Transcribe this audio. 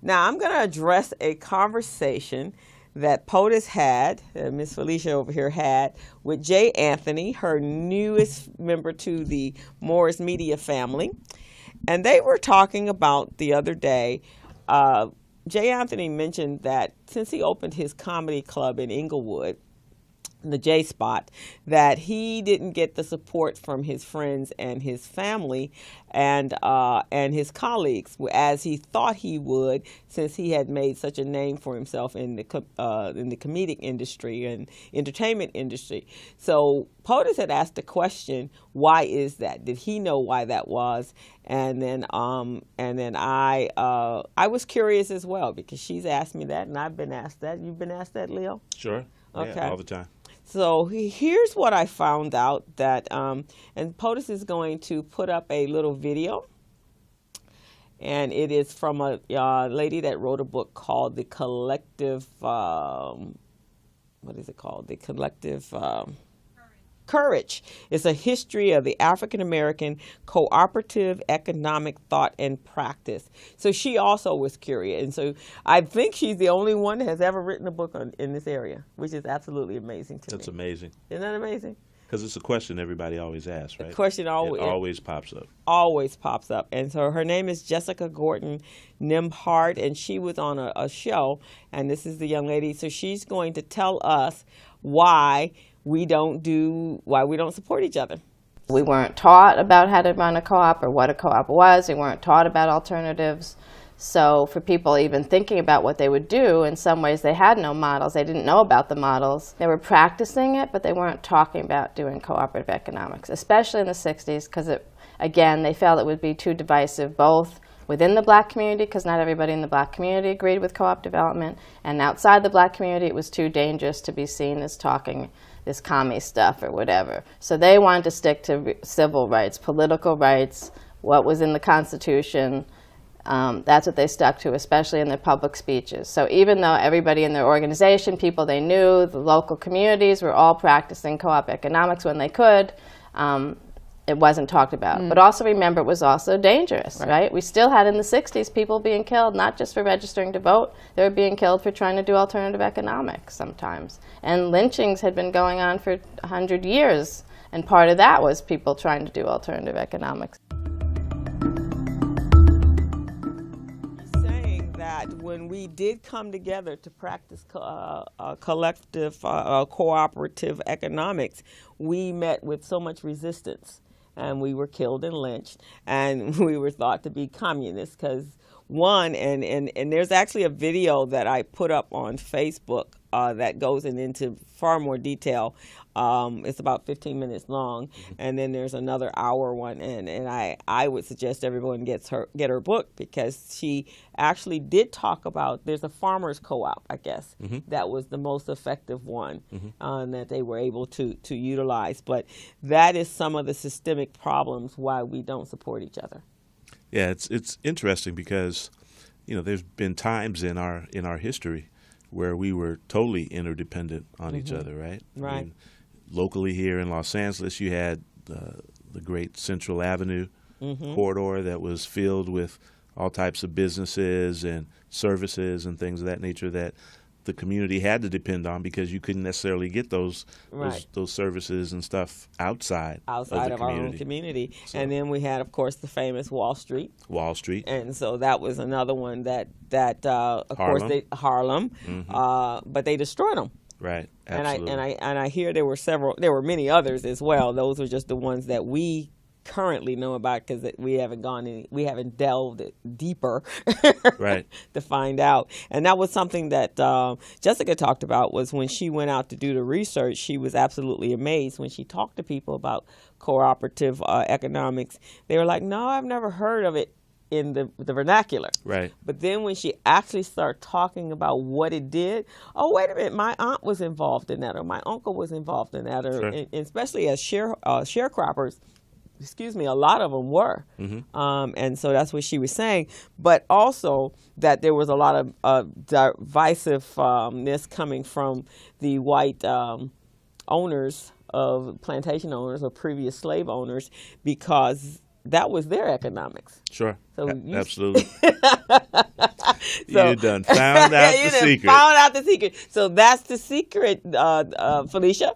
Now I'm going to address a conversation that POTUS had, Miss Felicia over here had, with Jay Anthony, her newest member to the Morris Media family. And they were talking about the other day, Jay Anthony mentioned that since he opened his comedy club in Inglewood, the J Spot, that he didn't get the support from his friends and his family and his colleagues as he thought he would, since he had made such a name for himself in the comedic industry and entertainment industry. So POTUS had asked the question, why is that? Did he know why that was? And then I was curious as well, because she's asked me that and I've been asked that. You've been asked that, Leo? Sure. Okay. Yeah, all the time. So here's what I found out, that, and POTUS is going to put up a little video, and it is from a lady that wrote a book called The Collective, what is it called? The Collective Courage. It's a history of the African American cooperative economic thought and practice. So she also was curious, and so I think she's the only one that has ever written a book in this area, which is absolutely amazing to me. That's amazing. Isn't that amazing? Because it's a question everybody always asks, right? The question always pops up. Always pops up. And so her name is Jessica Gordon Nimhart, and she was on a show, and this is the young lady. So she's going to tell us why we don't support each other. We weren't taught about how to run a co-op or what a co-op was. We weren't taught about alternatives. So for people even thinking about what they would do, in some ways they had no models. They didn't know about the models. They were practicing it, but they weren't talking about doing cooperative economics, especially in the 60s, because again, they felt it would be too divisive, both within the black community, because not everybody in the black community agreed with co-op development, and outside the black community it was too dangerous to be seen as talking this commie stuff or whatever. So they wanted to stick to civil rights, political rights, what was in the Constitution. That's what they stuck to, especially in their public speeches. So even though everybody in their organization, people they knew, the local communities were all practicing co-op economics when they could, it wasn't talked about. But also remember, it was also dangerous, right? We still had in the 60s people being killed, not just for registering to vote, they were being killed for trying to do alternative economics sometimes. And lynchings had been going on for 100 years, and part of that was people trying to do alternative economics. When we did come together to practice collective, cooperative economics, we met with so much resistance, and we were killed and lynched, and we were thought to be communists because and there's actually a video that I put up on Facebook that goes into far more detail. It's about 15 minutes long, and then there's another hour one, and I would suggest everyone get her book, because she actually did talk about, there's a farmers co-op, I guess, that was the most effective one that they were able to utilize. But that is some of the systemic problems why we don't support each other. Yeah, it's interesting because, there's been times in our history where we were totally interdependent on each other, right? Right. I mean, locally here in Los Angeles, you had the great Central Avenue corridor that was filled with all types of businesses and services and things of that nature that the community had to depend on, because you couldn't necessarily get those services and stuff outside of our own community. So, and then we had, of course, the famous Wall Street. And so that was another one that of course, Harlem, but they destroyed them. Right. Absolutely. And I hear there were many others as well. Those were just the ones that we currently know about, because we haven't delved deeper to find out. And that was something that Jessica talked about, was when she went out to do the research, she was absolutely amazed when she talked to people about cooperative economics. They were like, no, I've never heard of it in the vernacular. Right. But then when she actually started talking about what it did, oh, wait a minute, my aunt was involved in that, or my uncle was involved in that, or and especially as sharecroppers, a lot of them were. And so that's what she was saying. But also that there was a lot of divisiveness coming from the white owners of plantation owners or previous slave owners, because that was their economics. Sure. So absolutely. You done found out the secret. Found out the secret. So that's the secret, Felicia.